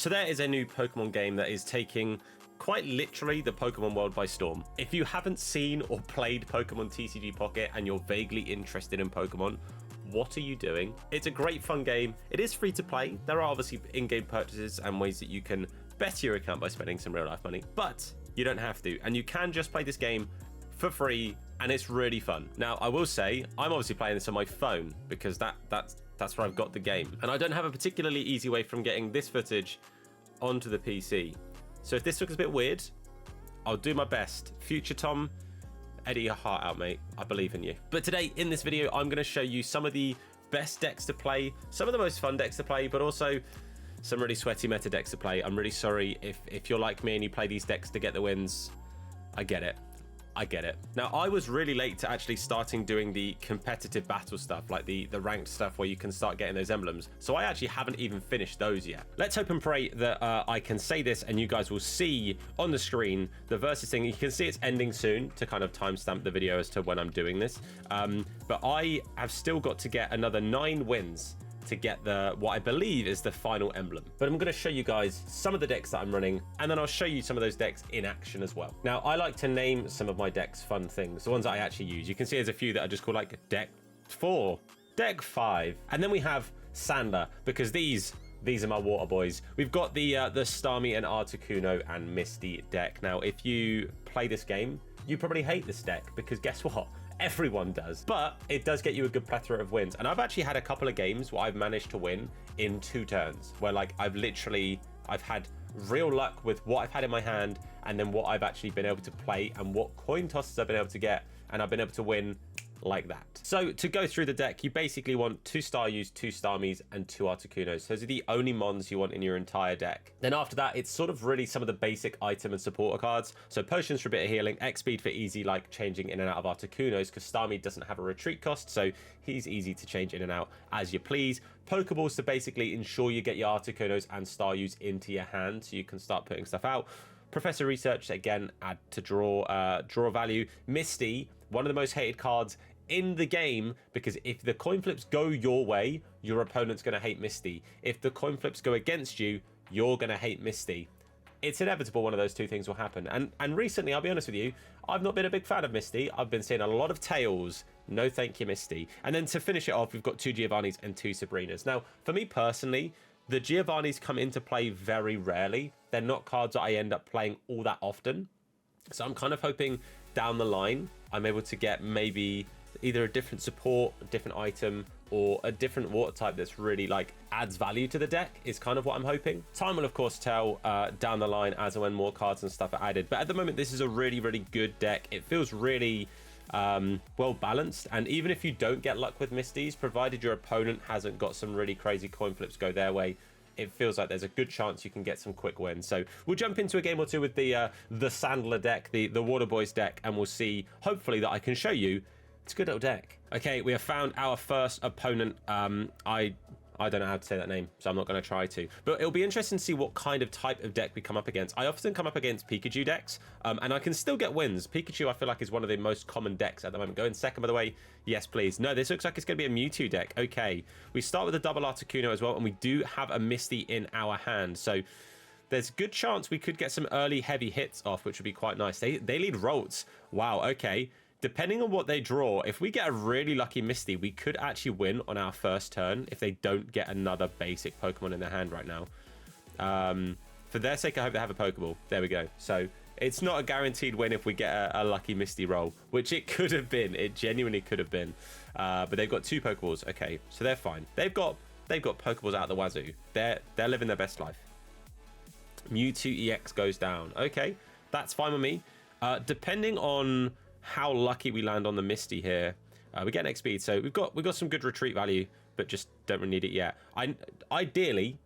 So there is a new Pokemon game that is taking quite literally the Pokemon world by storm. If you haven't seen or played Pokemon TCG Pocket and you're vaguely interested in Pokemon, what are you doing? It's a great fun game. It is free to play. There are obviously in-game purchases and ways that you can better your account by spending some real life money, but you don't have to. And you can just play this game for free, and it's really fun. Now, I will say, I'm obviously playing this on my phone because that's where I've got the game. And I don't have a particularly easy way from getting this footage onto the PC. So if this looks a bit weird, I'll do my best. Future Tom, edit your heart out, mate. I believe in you. But today, in this video, I'm going to show you some of the best decks to play, some of the most fun decks to play, but also some really sweaty meta decks to play. I'm really sorry if you're like me and you play these decks to get the wins. I get it. I get it. Now, I was really late to actually starting doing the competitive battle stuff, like the ranked stuff where you can start getting those emblems. So I actually haven't even finished those yet. Let's hope and pray that I can say this and you guys will see on the screen the versus thing. You can see it's ending soon to kind of timestamp the video as to when I'm doing this. But I have still got to get another 9 wins to get what I believe is the final emblem. But I'm going to show you guys some of the decks that I'm running, and then I'll show you some of those decks in action as well. Now, I like to name some of my decks fun things, the ones that I actually use. You can see there's a few that are just called like deck 4, deck 5, and then we have Sandler, because these are my water boys. We've got the Starmie and Articuno and Misty deck. Now, if you play this game, you probably hate this deck, because guess what? Everyone does, but it does get you a good plethora of wins. And I've actually had a couple of games where I've managed to win in 2 turns, where like I've had real luck with what I've had in my hand and then what I've actually been able to play and what coin tosses I've been able to get, and I've been able to win like that. So to go through the deck, you basically want 2 Staryus, 2 Starmies, and 2 Articunos. Those are the only mons you want in your entire deck. Then after that, it's sort of really some of the basic item and supporter cards. So potions for a bit of healing, X speed for easy, like changing in and out of Articunos, because Starmie doesn't have a retreat cost, so he's easy to change in and out as you please. Pokeballs to basically ensure you get your Articunos and Staryus into your hand, so you can start putting stuff out. Professor Research, again, add to draw value. Misty, one of the most hated cards in the game, because if the coin flips go your way, your opponent's going to hate Misty. If the coin flips go against you, you're going to hate Misty. It's inevitable one of those 2 things will happen. And recently, I'll be honest with you, I've not been a big fan of Misty. I've been seeing a lot of tails. No thank you, Misty. And then to finish it off, we've got 2 Giovannis and 2 Sabrinas. Now, for me personally, the Giovannis come into play very rarely. They're not cards that I end up playing all that often. So I'm kind of hoping down the line, I'm able to get maybe either a different support, a different item, or a different water type that's really like adds value to the deck is kind of what I'm hoping. Time will of course tell down the line as and when more cards and stuff are added. But at the moment, this is a really, really good deck. It feels really well balanced. And even if you don't get luck with Misties, provided your opponent hasn't got some really crazy coin flips go their way, it feels like there's a good chance you can get some quick wins. So we'll jump into a game or 2 with the Sandler deck, the Water Boys deck, and we'll see hopefully that I can show you it's a good little deck. Okay, we have found our first opponent. I don't know how to say that name, so I'm not going to try to. But it'll be interesting to see what kind of type of deck we come up against. I often come up against Pikachu decks, and I can still get wins. Pikachu, I feel like, is one of the most common decks at the moment. Go in second, by the way. Yes, please. No, this looks like it's going to be a Mewtwo deck. Okay, we start with a double Articuno as well, and we do have a Misty in our hand. So there's a good chance we could get some early heavy hits off, which would be quite nice. They lead Rolts. Wow, okay. Depending on what they draw, if we get a really lucky Misty, we could actually win on our first turn if they don't get another basic Pokemon in their hand right now. For their sake, I hope they have a Pokeball. There we go. So it's not a guaranteed win if we get a lucky Misty roll, which it could have been. It genuinely could have been. But they've got 2 Pokeballs. Okay, so they're fine. They've got Pokeballs out of the wazoo. They're living their best life. Mewtwo EX goes down. Okay, that's fine with me. Depending on how lucky we land on the Misty here, we get an X speed, so we've got some good retreat value, but just don't really need it yet. Ideally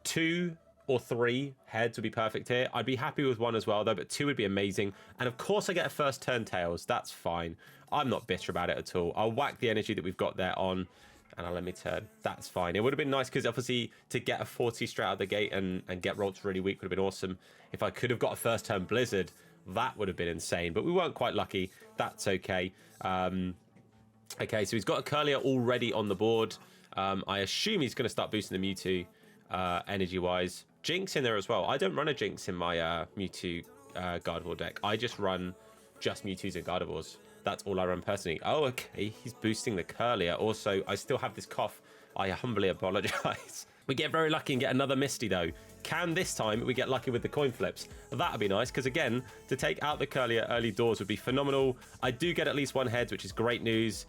2 or 3 heads would be perfect here. I'd be happy with 1 as well though, but 2 would be amazing. And of course I get a first turn tails. That's fine. I'm not bitter about it at all. I'll whack the energy that we've got there on, and I'll let me turn. That's fine. It would have been nice because obviously to get a 40 straight out of the gate and get Rolts really weak would have been awesome. If I could have got a first turn Blizzard, that would have been insane, but we weren't quite lucky. That's okay. Okay, so he's got a Curlier already on the board. I assume he's going to start boosting the Mewtwo. energy-wise. Jinx in there as well. I don't run a Jinx in my Mewtwo Gardevoir deck. I just run just Mewtwo's and Gardevoirs. That's all I run personally. Oh, okay. He's boosting the Curlier. Also, I still have this cough. I humbly apologize. We get very lucky and get another Misty, though. Can this time we get lucky with the coin flips? That would be nice, because again, to take out the Curlier early doors would be phenomenal. I do get at least one heads, which is great news.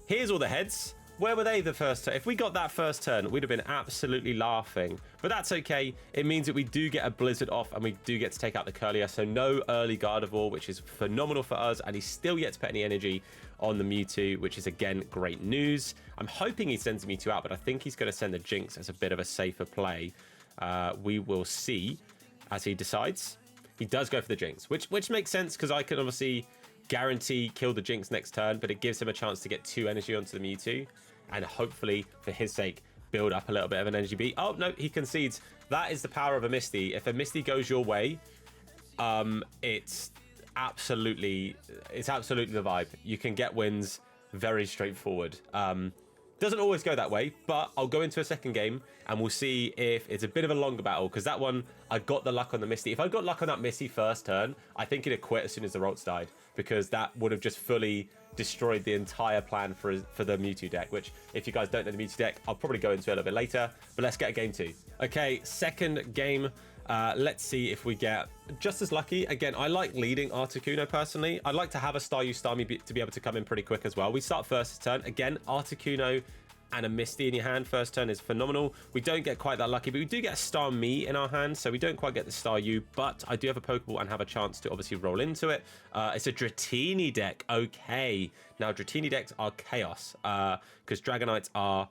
Here's all the heads. Where were they the first turn? If we got that first turn, we'd have been absolutely laughing. But that's okay. It means that we do get a Blizzard off and we do get to take out the Curlier. So no early Gardevoir, which is phenomenal for us. And he's still yet to put any energy on the Mewtwo, which is, again, great news. I'm hoping he sends the Mewtwo out, but I think he's going to send the Jinx as a bit of a safer play. We will see as he decides. He does go for the Jinx, which makes sense because I can obviously guarantee kill the Jinx next turn, but it gives him a chance to get 2 energy onto the Mewtwo. And hopefully, for his sake, build up a little bit of an energy beat. Oh, no, he concedes. That is the power of a Misty. If a Misty goes your way, it's absolutely the vibe. You can get wins very straightforward. Doesn't always go that way, but I'll go into a second game and we'll see if it's a bit of a longer battle, because that one, I got the luck on the Misty. If I got luck on that Misty first turn, I think it'd quit as soon as the Ralts died, because that would have just fully destroyed the entire plan for the Mewtwo deck, which, if you guys don't know the Mewtwo deck, I'll probably go into it a little bit later, but let's get a game 2. Okay, second game. Let's see if we get just as lucky. Again, I like leading Articuno personally. I'd like to have a Staryu Starmie to be able to come in pretty quick as well. We start first turn. Again, Articuno and a Misty in your hand first turn is phenomenal. We don't get quite that lucky, but we do get a Starmie in our hand, so we don't quite get the Staryu, but I do have a Pokeball and have a chance to obviously roll into it. It's a Dratini deck. Okay. Now, Dratini decks are chaos, because Dragonites are...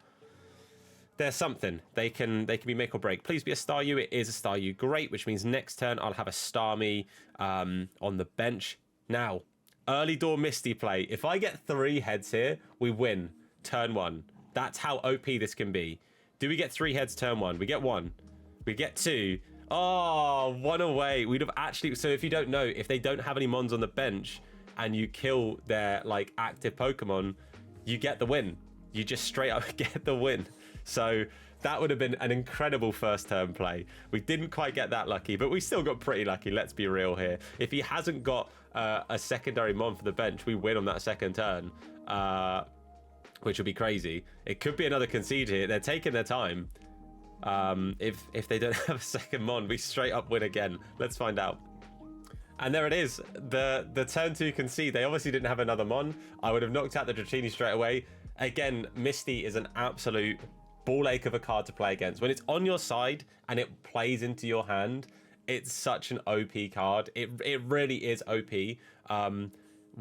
They're something. They can be make or break. Please be a Staryu. It is a Staryu. Great, which means next turn I'll have a Starmie on the bench. Now, early door Misty play. If I get 3 heads here, we win turn 1. That's how OP this can be. Do we get 3 heads turn 1? We get 1. We get 2. Oh, 1 away. We'd have actually... So if you don't know, if they don't have any Mons on the bench and you kill their, like, active Pokemon, you get the win. You just straight up get the win. So that would have been an incredible first turn play. We didn't quite get that lucky, but we still got pretty lucky. Let's be real here. If he hasn't got a secondary Mon for the bench, we win on that second turn, which would be crazy. It could be another concede here. They're taking their time. If they don't have a second Mon, we straight up win again. Let's find out. And there it is. The turn 2 concede. They obviously didn't have another Mon. I would have knocked out the Dratini straight away. Again, Misty is an absolute ball ache of a card to play against. When it's on your side and it plays into your hand, it's such an OP card. It really is OP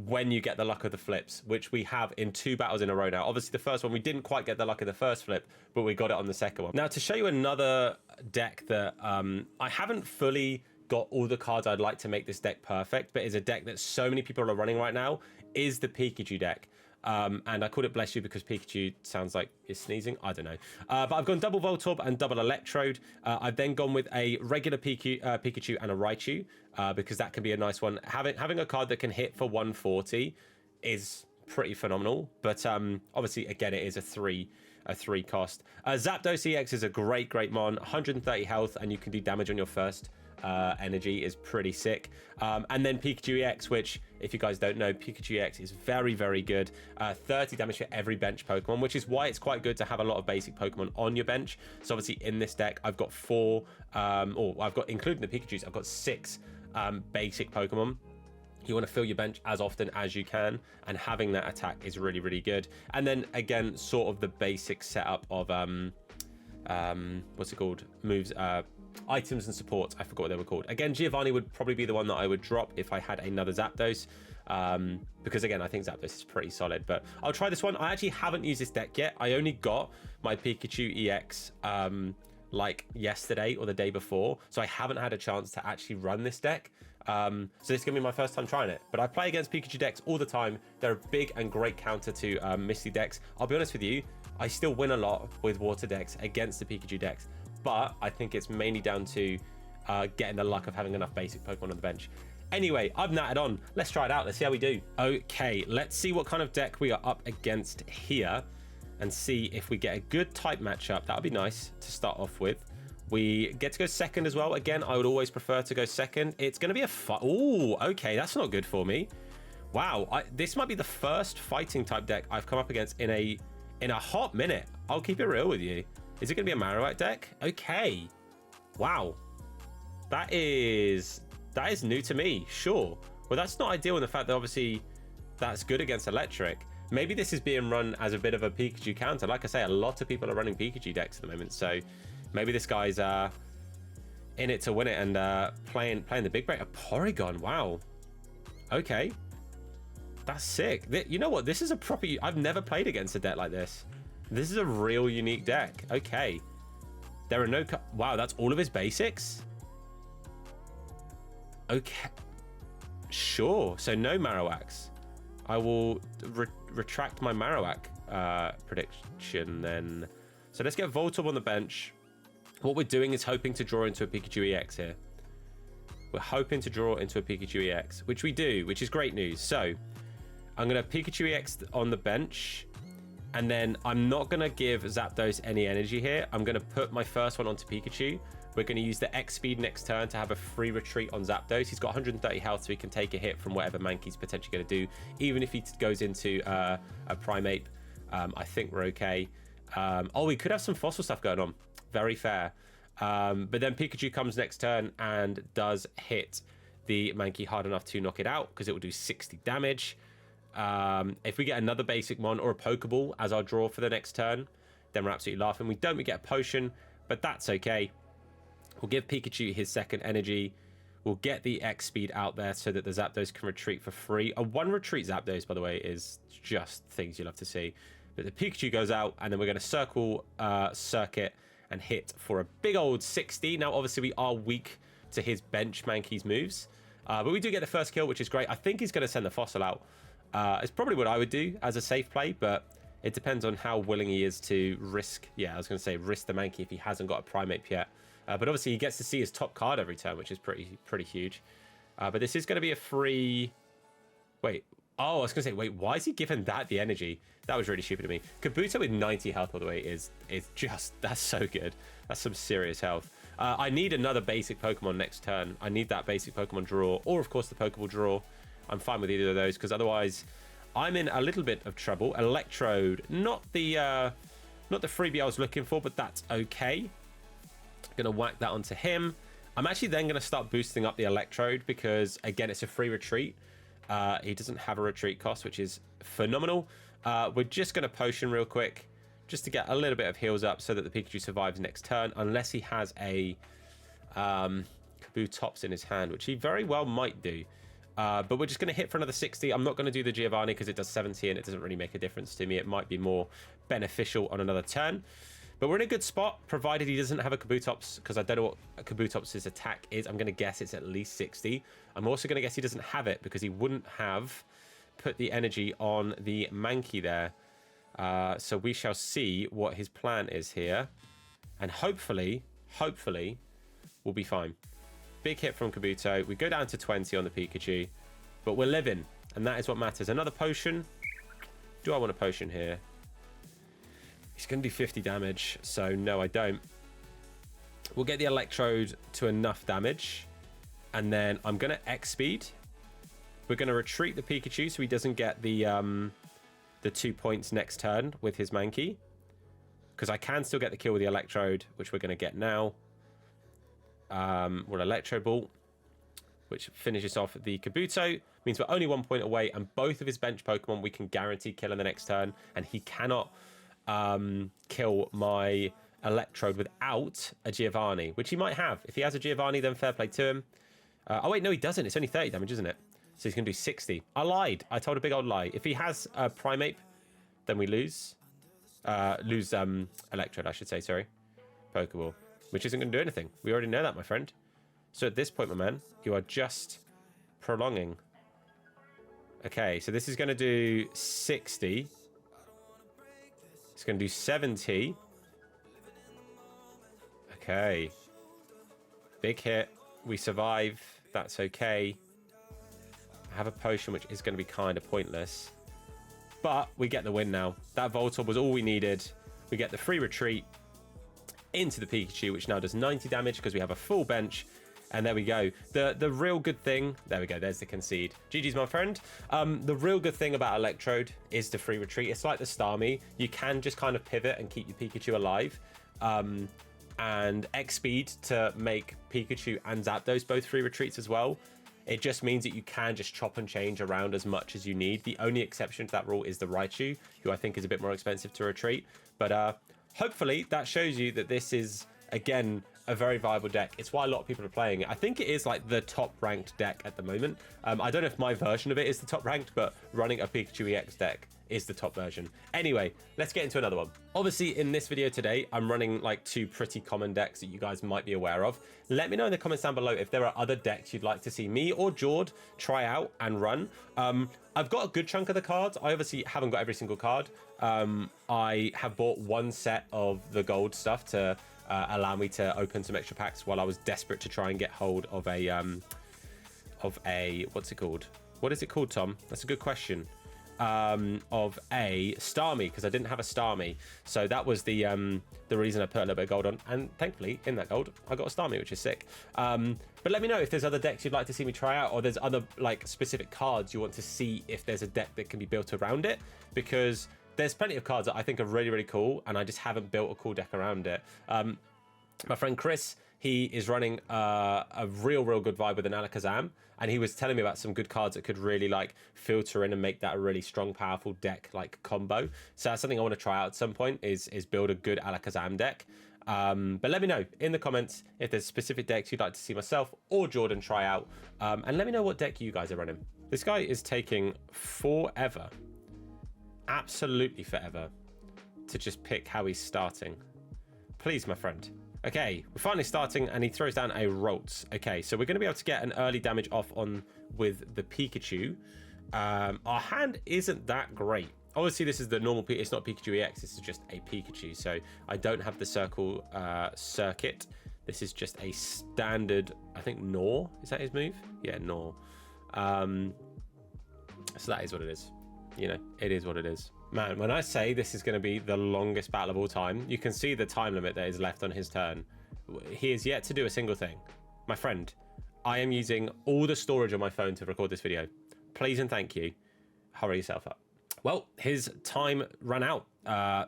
when you get the luck of the flips, which we have in 2 battles in a row now. Obviously, the first one, we didn't quite get the luck of the first flip, but we got it on the second one. Now, to show you another deck that I haven't fully got all the cards I'd like to make this deck perfect, but is a deck that so many people are running right now, is the Pikachu deck. And I called it Bless You because Pikachu sounds like it's sneezing. I don't know. But I've gone double Voltorb and double Electrode. I've then gone with a regular Pikachu and a Raichu because that can be a nice one. Having a card that can hit for 140 is pretty phenomenal. But obviously, again, it is a 3 cost. Zapdos EX is a great Mon. 130 health, and you can do damage on your first energy is pretty sick. And then Pikachu EX, which, if you guys don't know, Pikachu EX is very, very good. 30 damage for every bench Pokemon, which is why it's quite good to have a lot of basic Pokemon on your bench. So obviously in this deck, I've got 4, or I've got, including the Pikachus, I've got 6 basic Pokemon. You want to fill your bench as often as you can, and having that attack is really, really good. And then again, sort of the basic setup of what's it called? Moves, items and supports. I forgot what they were called. Again, Giovanni would probably be the one that I would drop if I had another Zapdos, because again, I think Zapdos is pretty solid. But I'll try this one. I actually haven't used this deck yet. I only got my Pikachu EX like yesterday or the day before, so I haven't had a chance to actually run this deck. So this is gonna be my first time trying it, but I play against Pikachu decks all the time. They're a big and great counter to Misty decks. I'll be honest with you, I still win a lot with water decks against the Pikachu decks, but I think it's mainly down to getting the luck of having enough basic Pokemon on the bench. Anyway, I've natted on. Let's try it out. Let's see how we do. Okay, let's see what kind of deck we are up against here and see if we get a good type matchup. That would be nice to start off with. We get to go second as well. Again, I would always prefer to go second. It's going to be a fight. Oh, okay. That's not good for me. Wow. This might be the first fighting type deck I've come up against in a hot minute. I'll keep it real with you. Is it going to be a Marowak deck? Okay. Wow. That is new to me. Sure. Well, that's not ideal in the fact that obviously that's good against electric. Maybe this is being run as a bit of a Pikachu counter. Like I say, a lot of people are running Pikachu decks at the moment. So maybe this guy's in it to win it and playing the big break. A Porygon. Wow. Okay. That's sick. You know what? This is a proper... I've never played against a deck like this. This is a real unique deck. Okay. There are no... Wow, that's all of his basics? Okay. Sure. So no Marowaks. I will retract my Marowak prediction then. So let's get Voltorb on the bench. What we're doing is hoping to draw into a Pikachu EX here. We're hoping to draw into a Pikachu EX, which we do, which is great news. So I'm going to Pikachu EX on the bench. And then I'm not going to give Zapdos any energy here. I'm going to put my first one onto Pikachu. We're going to use the X speed next turn to have a free retreat on Zapdos. He's got 130 health, so he can take a hit from whatever Mankey's potentially going to do. Even if he goes into a Primeape, I think we're okay. Oh, we could have some fossil stuff going on. Very fair. But then Pikachu comes next turn and does hit the Mankey hard enough to knock it out because it will do 60 damage. If we get another basic mon or a Pokeball as our draw for the next turn, then we're absolutely laughing. We get a potion, but that's okay. We'll give Pikachu his second energy. We'll get the X speed out there so that the Zapdos can retreat for free. A one retreat Zapdos, by the way, is just things you love to see. But the Pikachu goes out, and then we're going to circle circuit and hit for a big old 60. Now, obviously, we are weak to his bench Mankey's moves. But we do get the first kill, which is great. I think he's going to send the Fossil out. It's probably what I would do as a safe play, but it depends on how willing he is to risk. Yeah, I was going to say risk the Mankey if he hasn't got a Primeape yet. But obviously, he gets to see his top card every turn, which is pretty huge. But this is going to be a free... Wait. Oh, I was going to say, wait, why is he giving that the energy? That was really stupid of me. Kabuto with 90 health all the way is just... That's so good. That's some serious health. I need another basic Pokemon next turn. I need that basic Pokemon draw, or of course the Pokeball draw. I'm fine with either of those, because otherwise I'm in a little bit of trouble. Electrode, not the freebie I was looking for, but that's okay. Gonna whack that onto him. I'm actually then gonna start boosting up the Electrode because again it's a free retreat. He doesn't have a retreat cost, which is phenomenal. We're just gonna potion real quick just to get a little bit of heals up so that the Pikachu survives next turn, unless he has a Kabutops in his hand, which he very well might do. But we're just going to hit for another 60. I'm not going to do the Giovanni because it does 70 and it doesn't really make a difference to me. It might be more beneficial on another turn. But we're in a good spot, provided he doesn't have a Kabutops, because I don't know what a Kabutops' attack is. I'm going to guess it's at least 60. I'm also going to guess he doesn't have it because he wouldn't have put the energy on the Mankey there. So we shall see what his plan is here. And hopefully, we'll be fine. Big hit from Kabuto. We go down to 20 on the Pikachu, but we're living, and that is what matters. Another potion. Do I want a potion here? He's going to do 50 damage, so no, I don't. We'll get the Electrode to enough damage, and then I'm going to X-Speed. We're going to retreat the Pikachu so he doesn't get the 2 points next turn with his Mankey, because I can still get the kill with the Electrode, which we're going to get now. We'll Electro Ball, which finishes off the Kabuto. Means we're only 1 point away, and both of his bench Pokemon we can guarantee kill in the next turn, and he cannot kill my Electrode without a Giovanni, which he might have. If he has a Giovanni, then fair play to him. Oh wait, no, he doesn't. It's only 30 damage, isn't it? So he's going to do 60. I lied. I told a big old lie. If he has a Primeape, then we lose. Electrode, I should say, sorry. Pokeball. Which isn't going to do anything. We already know that, my friend. So at this point, my man, you are just prolonging. Okay, so this is going to do 60. It's going to do 70. Okay. Big hit. We survive. That's okay. I have a potion, which is going to be kind of pointless. But we get the win now. That Voltorb was all we needed. We get the free retreat. into the Pikachu, which now does 90 damage because we have a full bench. And there we go. The real good thing, there we go, there's the concede. GG's, my friend. The real good thing about Electrode is the free retreat. It's like the Starmie. You can just kind of pivot and keep your Pikachu alive. And X speed to make Pikachu and Zapdos both free retreats as well. It just means that you can just chop and change around as much as you need. The only exception to that rule is the Raichu, who I think is a bit more expensive to retreat. But hopefully that shows you that this is, again, a very viable deck. It's why a lot of people are playing it. I think it is like the top ranked deck at the moment. I don't know if my version of it is the top ranked, but running a Pikachu EX deck is the top version. Anyway, let's get into another one. Obviously, in this video today, I'm running like 2 pretty common decks that you guys might be aware of. Let me know in the comments down below if there are other decks you'd like to see me or Jord try out and run. I've got a good chunk of the cards. I obviously haven't got every single card. I have bought 1 set of the gold stuff to allow me to open some extra packs while I was desperate to try and get hold of a what's it called? What is it called, Tom? That's a good question. Of a Starmie, because I didn't have a Starmie, so that was the reason I put a little bit of gold on, and thankfully in that gold I got a Starmie, which is sick. But let me know if there's other decks you'd like to see me try out, or there's other like specific cards you want to see if there's a deck that can be built around it, because there's plenty of cards that I think are really, really cool, and I just haven't built a cool deck around it. My friend Chris, he is running a real good vibe with an Alakazam, and he was telling me about some good cards that could really like filter in and make that a really strong, powerful deck like combo. So that's something I want to try out at some point, is build a good Alakazam deck. But let me know in the comments if there's specific decks you'd like to see myself or Jordan try out, and let me know what deck you guys are running. This guy is taking forever, absolutely forever, to just pick how he's starting. Please, my friend. Okay, we're finally starting, and he throws down a Ralts. Okay, so we're going to be able to get an early damage off on with the Pikachu. Our hand isn't that great. Obviously, this is the normal, it's not Pikachu EX, this is just a Pikachu. So I don't have the circle circuit. This is just a standard, I think, Gnaw. Is that his move? Yeah, Gnaw. So that is what it is. You know, it is what it is. Man, when I say this is going to be the longest battle of all time, you can see the time limit that is left on his turn. He is yet to do a single thing. My friend, I am using all the storage on my phone to record this video. Please and thank you. Hurry yourself up. Well, his time ran out.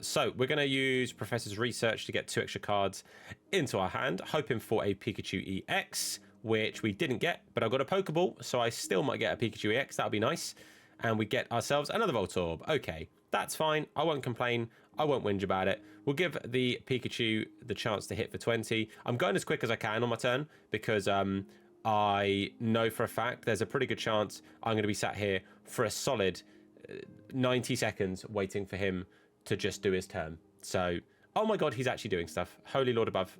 So we're going to use Professor's Research to get 2 extra cards into our hand, hoping for a Pikachu EX, which we didn't get, but I got a Pokeball, so I still might get a Pikachu EX. That would be nice. And we get ourselves another Voltorb. Okay, that's fine. I won't complain. I won't whinge about it. We'll give the Pikachu the chance to hit for 20. I'm going as quick as I can on my turn because I know for a fact there's a pretty good chance I'm going to be sat here for a solid 90 seconds waiting for him to just do his turn. So, oh my God, he's actually doing stuff. Holy Lord above.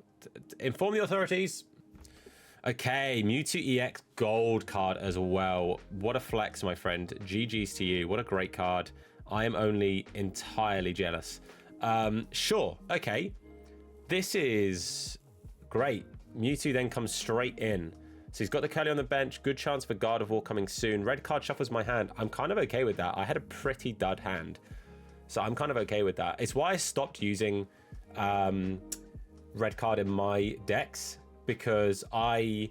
Inform the authorities. Okay, Mewtwo EX gold card as well. What a flex, my friend. GG's to you. What a great card. I am only entirely jealous. Sure, okay. This is great. Mewtwo then comes straight in. So he's got the Curly on the bench. Good chance for Gardevoir coming soon. Red card shuffles my hand. I'm kind of okay with that. I had a pretty dud hand, so I'm kind of okay with that. It's why I stopped using red card in my decks, because I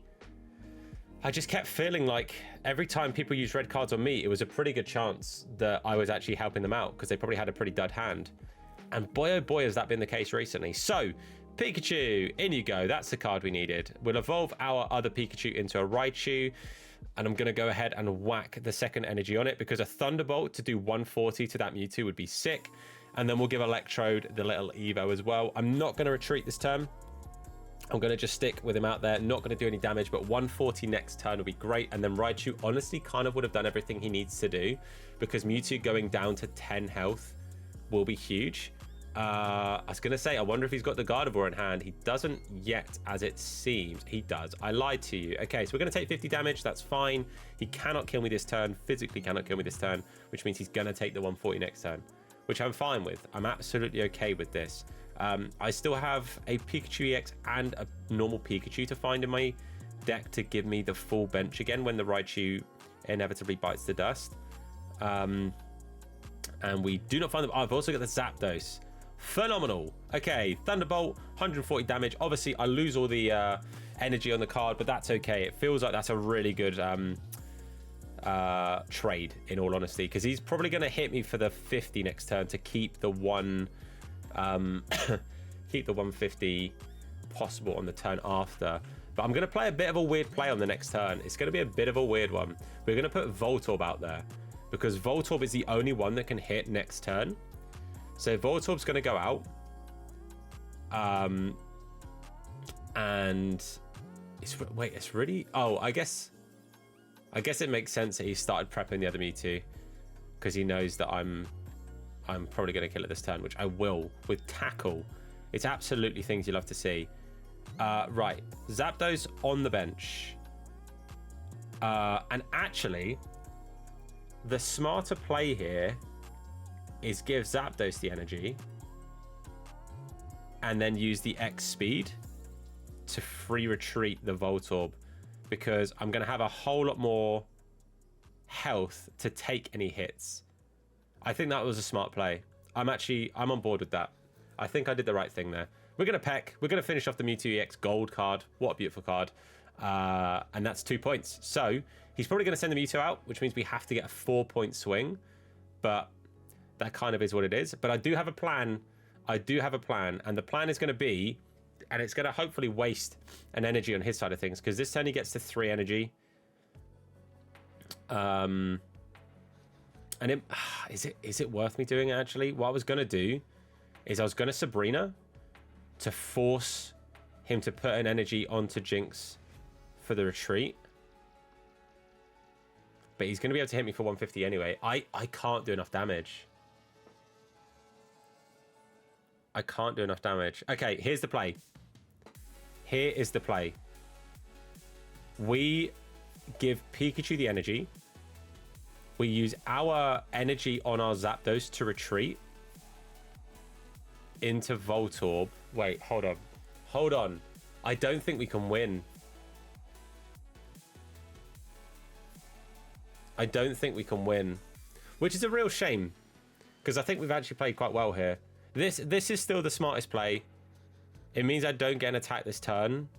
just kept feeling like every time people used red cards on me, it was a pretty good chance that I was actually helping them out because they probably had a pretty dud hand. And boy, oh boy, has that been the case recently. So, Pikachu, in you go. That's the card we needed. We'll evolve our other Pikachu into a Raichu. And I'm going to go ahead and whack the second energy on it because a Thunderbolt to do 140 to that Mewtwo would be sick. And then we'll give Electrode the little Evo as well. I'm not going to retreat this turn. I'm going to just stick with him out there, not going to do any damage, but 140 next turn will be great. And then Raichu honestly kind of would have done everything he needs to do because Mewtwo going down to 10 health will be huge. I was going to say, I wonder if he's got the Gardevoir in hand. He doesn't yet, as it seems. He does. I lied to you. Okay, so we're going to take 50 damage. That's fine. He cannot kill me this turn, physically cannot kill me this turn, which means he's going to take the 140 next turn, which I'm fine with. I'm absolutely okay with this. I still have a Pikachu EX and a normal Pikachu to find in my deck to give me the full bench again when the Raichu inevitably bites the dust. And we do not find them. Oh, I've also got the Zapdos. Phenomenal. Okay, Thunderbolt, 140 damage. Obviously, I lose all the energy on the card, but that's okay. It feels like that's a really good trade, in all honesty, because he's probably going to hit me for the 50 next turn to keep the keep the 150 possible on the turn after. But I'm going to play a bit of a weird play on the next turn. It's going to be a bit of a weird one. We're going to put Voltorb out there because Voltorb is the only one that can hit next turn. So Voltorb's going to go out. And it's really... Oh, I guess it makes sense that he started prepping the other Mewtwo because he knows that I'm probably going to kill it this turn, which I will with Tackle. It's absolutely things you love to see. Right, Zapdos on the bench. And actually, the smarter play here is give Zapdos the energy and then use the X speed to free retreat the Voltorb, because I'm going to have a whole lot more health to take any hits. I think that was a smart play. I'm on board with that. I think I did the right thing there. We're going to peck. We're going to finish off the Mewtwo EX Gold card. What a beautiful card. And that's 2 points. So he's probably going to send the Mewtwo out, which means we have to get a 4-point swing. But that kind of is what it is. But I do have a plan. And the plan is going to be, and it's going to hopefully waste an energy on his side of things, because this turn he gets to 3 energy. And is it worth me doing it, actually? What I was going to do is I was going to Sabrina to force him to put an energy onto Jinx for the retreat. But he's going to be able to hit me for 150 anyway. I can't do enough damage. I can't do enough damage. Okay, here's the play. Here is the play. We give Pikachu the energy. We use our energy on our Zapdos to retreat into Voltorb. Wait, hold on. Hold on. I don't think we can win. I don't think we can win. Which is a real shame, because I think we've actually played quite well here. This is still the smartest play. It means I don't get an attack this turn,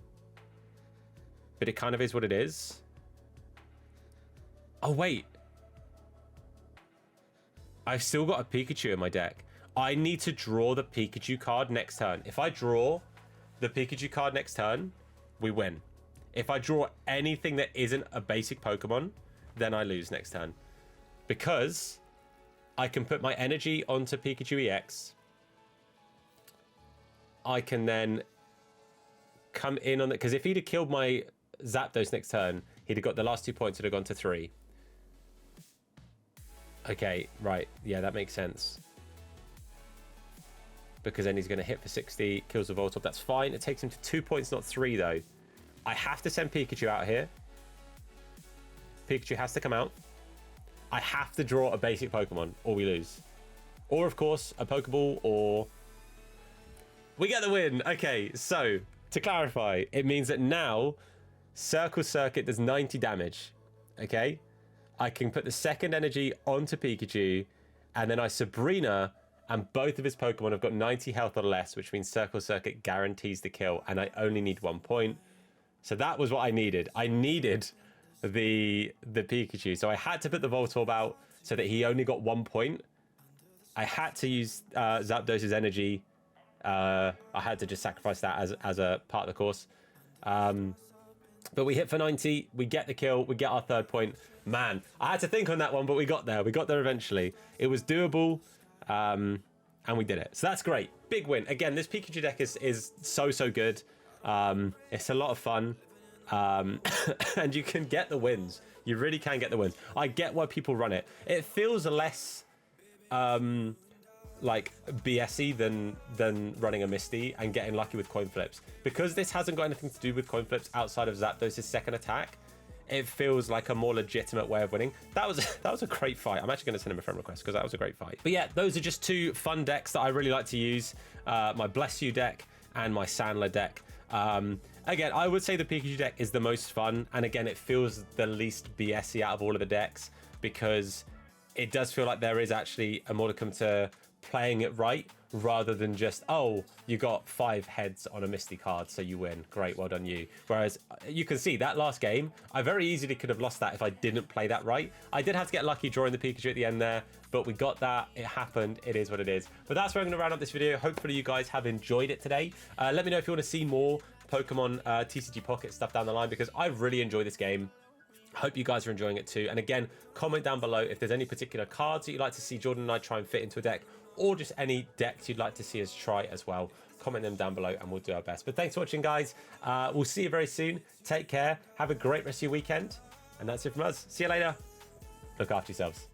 but it kind of is what it is. Oh, wait. I've still got a Pikachu in my deck. I need to draw the Pikachu card next turn. If I draw the Pikachu card next turn, we win. If I draw anything that isn't a basic Pokemon, then I lose next turn. Because I can put my energy onto Pikachu EX. I can then come in on it. Because if he'd have killed my Zapdos next turn, he'd have got the last 2 points, would have gone to 3. Okay, right. Yeah, that makes sense. Because then he's going to hit for 60, kills the Voltorb. That's fine. It takes him to 2 points, not 3, though. I have to send Pikachu out here. Pikachu has to come out. I have to draw a basic Pokemon, or we lose. Or, of course, a Pokeball, or... We get the win. Okay, so, to clarify, it means that now Circle Circuit does 90 damage. Okay? I can put the second energy onto Pikachu, and then I Sabrina, and both of his Pokemon have got 90 health or less, which means Circle Circuit guarantees the kill, and I only need 1 point. So that was what I needed. I needed the Pikachu. So I had to put the Voltorb out so that he only got 1 point. I had to use Zapdos' energy. I had to just sacrifice that as a part of the course. But we hit for 90. We get the kill. We get our 3rd point. Man, I had to think on that one, but we got there. We got there eventually. It was doable, and we did it. So that's great. Big win. Again, this Pikachu deck is so good. It's a lot of fun. And you can get the wins. You really can get the wins. I get why people run it. It feels less like BSy than running a Misty and getting lucky with coin flips. Because this hasn't got anything to do with coin flips outside of Zapdos' second attack, it feels like a more legitimate way of winning. That was a great fight. I'm actually going to send him a friend request because that was a great fight. But yeah, those are just 2 fun decks that I really like to use. My Bless You deck and my Sandler deck. Again, I would say the Pikachu deck is the most fun, and again, it feels the least BSy out of all of the decks, because it does feel like there is actually a modicum to playing it right rather than just, oh, you got 5 heads on a Misty card, so you win. Great, well done you. Whereas you can see that last game, I very easily could have lost that if I didn't play that right. I did have to get lucky drawing the Pikachu at the end there, but we got that. It happened. It is what it is. But that's where I'm going to round up this video. Hopefully you guys have enjoyed it today. Let me know if you want to see more Pokemon TCG Pocket stuff down the line, because I really enjoy this game. Hope you guys are enjoying it too. And again, comment down below if there's any particular cards that you'd like to see Jordan and I try and fit into a deck, or just any decks you'd like to see us try as well. Comment them down below and we'll do our best. But thanks for watching, guys. We'll see you very soon. Take care. Have a great rest of your weekend. And that's it from us. See you later. Look after yourselves.